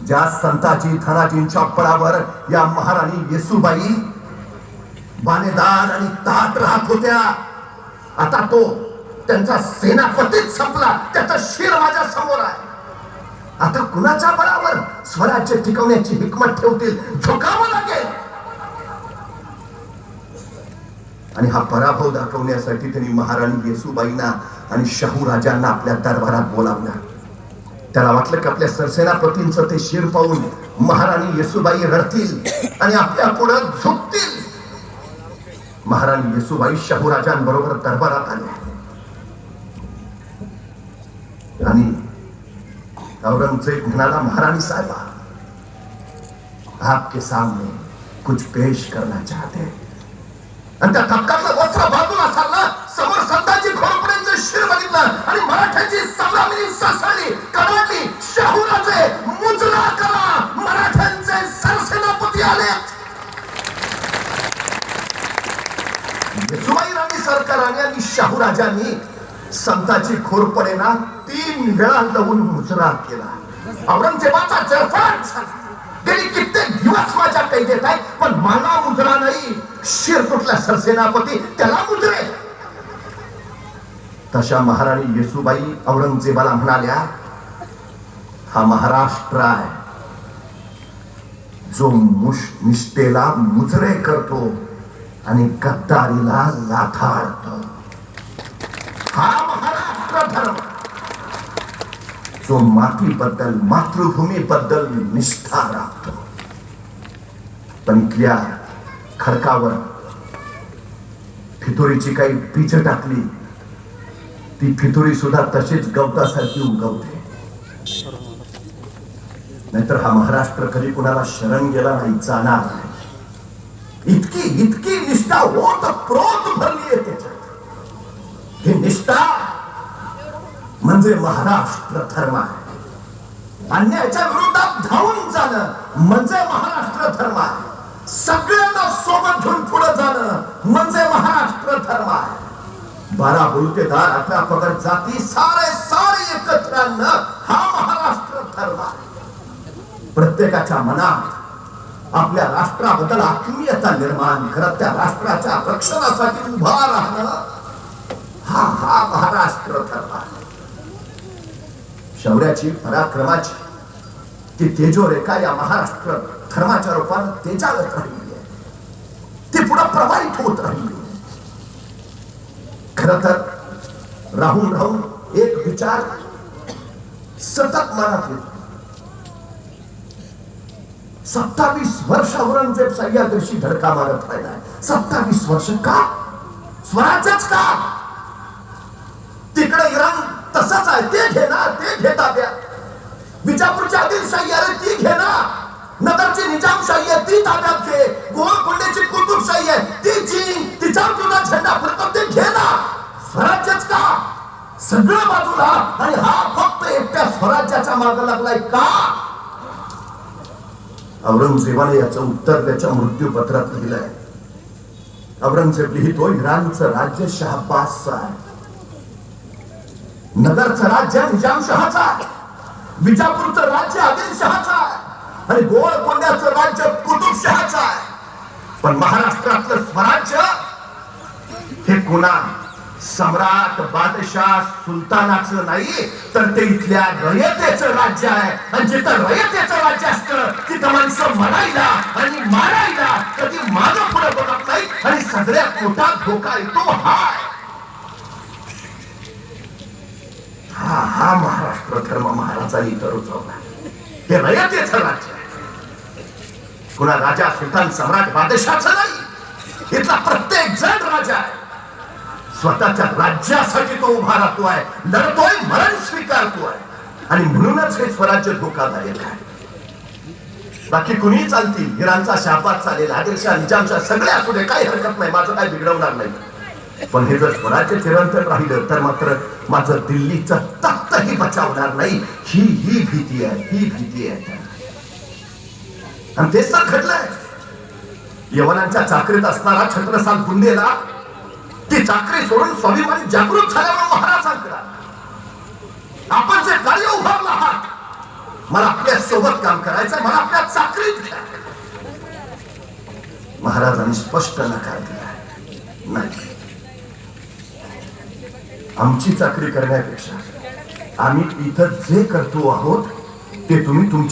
ज्या संताजी धनाजींच्या बळावर या महाराणी येसूबाई बाणेदार आणि ताट राहत होत्या, आता तो त्यांचा सेनापतीच संपला, त्याचा शिर माझ्या समोर आहे. आता कुणाच्या बळावर स्वराज्य टिकवण्याची हिकमत ठेवतील? झुकावं लागेल. आणि हा पराभव दाखवण्यासाठी त्यांनी महाराणी येसूबाईंना आणि शाहू राजांना आपल्या दरबारात बोलावलं. त्याला वाटलं की आपल्या सरसेनापतींचं ते शिर पाहून महाराणी येसूबाई रडतील आणि आपल्या पुढे झुकतील. महाराणी येसूबाई शाहू राजांबरोबर दरबारात आल्या आणि औरंगजेब म्हणाला, महाराणी साहेबा, आपके सामने कुछ पेश करना चाहते हैं. आणि त्या तपकातलं वस्त्र बाजूला सारलं, समोर संताजी घोरपड्यांचं शिर बघितलं आणि मराठ्यांची संग्रामिनी ससाणी कडाडली. शाहूराजे मुजरा करा, मराठ्यांचे सरसेनापती आले. येसूबाई राणी सरकाराने आणि शाहू राजांनी संताजी घोरपडेना 3 वेळा जाऊन मुजरा केला. औरंगजेबाचा जरफाट झाला. गेली कित्येक दिवस माझ्या कैदेत आहे, पण मला मुजरा नाही. शिर तुटला सरसेनापती, त्याला मुजरे. तशा महाराणी येसूबाई औरंगजेबाला म्हणाल्या, हा महाराष्ट्र आहे जो निष्ठेला मुजरे करतो आणि गद्दारीला लाथाडतो. हा महाराष्ट्र धर्म जो मातीबद्दल, मातृभूमीबद्दल निष्ठा राखतो. पण इथल्या खडकावर फितुरीची काही बीज टाकली, ती फितुरी सुद्धा तशीच गवतासारखी उगवते. नाहीतर हा महाराष्ट्र कधी कुणाला शरण गेला नाही, जाणार नाही. इतकी इतकी निष्ठा होत प्रोत भरली आहे त्याच्यात. ही निष्ठा म्हणजे महाराष्ट्र धर्म आहे. अन्यायाच्या विरोधात धावून जाणं म्हणजे महाराष्ट्र धर्म आहे. सगळ्यांना सोबत घेऊन पुढे जाणं म्हणजे महाराष्ट्र धर्म आहे. 12 बुलतेदार, 11 पगड जाती, सारे एकत्र आणणं हा महाराष्ट्र धर्म आहे. प्रत्येकाच्या मनात आपल्या राष्ट्राबद्दल आत्मीयता निर्माण करत त्या राष्ट्राच्या रक्षणासाठी उभा राहणं हा महाराष्ट्र धर्म आहे. शौर्याची, पराक्रमाची ती तेजोरेखा या महाराष्ट्र धर्माच्या रूपाने तेजावत राहिली आहे. ती पुढे प्रवाहित होत राहिली. खरं तर राहून राहून एक विचार सतत मनात येतो. 27 वर्ष औरंगजेब सह्याद्रीशी धडका मारत राहिला. 27 वर्ष का? स्वराज्यच का? तिकडे इराण तसंच आहे, ते घेणार, ते घेता द्या. विजापूरची आदिलशाही आहे ती घेणार, नगरची निजामशाही आहे ती ताब्यात घे, गोलकोंड्याची कुतुबशाही आहे ती चीन, तिच्यावर तुझा झेंडा फडकव, ते घेणार. स्वराज्यच का? सगळं बाजूला. आणि हा फक्त एकट्या स्वराज्याच्या मागे लागलाय का? औरंगजेबाने याचं उत्तर त्याच्या मृत्यूपत्रात लिहिलंय. औरंगजेब लिहितो, इराणचं राज्य शहाबाजचं आहे, नगरचं राज्य निजामशहाचं आहे, विजापूरचं राज्य आदिलशहाचं आहे आणि गोलकोंड्याचं राज्य कुतुबशहाचं आहे. पण महाराष्ट्रातलं स्वराज्य हे कुणा सम्राट, बादशाह, सुलतानाचं नाही, तर ते इथल्या रयतेचं राज्य आहे. आणि जिथं रयतेचं राज्य असतं तिथं माणसं मरायला आणि मारायला कधी मागं पुढे बघत नाही. आणि सगळ्यात मोठा धोका येतो हा महाराष्ट्र धर्म महाराजांनी रुजवला. हे रयतेचं राज्य आहे, कुणा राजा, सुलतान, सम्राट, बादशाहचं नाही. इथला प्रत्येक जण राजा आहे. स्वतःच्या राज्यासाठी तो उभा राहतोय, लढतोय, मरण स्वीकारतोय. आणि म्हणूनच हे स्वराज्य धोकादायक आहे. बाकी कुणी चालतील, इराणचा शहाबाज चालेल, आदिलशाह, निजामशाह सगळे असू दे, काही हरकत नाही, माझं काही बिघडवणार नाही. पण हे जर स्वराज्य चिरंतन राहिलं तर मात्र माझं दिल्लीचं तख्तही बचावणार नाही. ही भीती आहे, ही भीती आहे. आणि तेच तर घडलंय. यवनांच्या चाकरीत असणारा छत्रसाल बुंदेला ती चाकरी सोडून स्वाभिमानी जागृत झाल्यामुळे महाराजांकडे आपण जे कार्य उभारलं आहात मला आपल्या सोबत काम करायचं, मला आपल्या चाकरीत घ्या. महाराजांनी स्पष्ट नकार दिला, नाही, आमची चाकरी करण्यापेक्षा आम्ही इथं जे करतो आहोत ते तुम्ही तुमच्या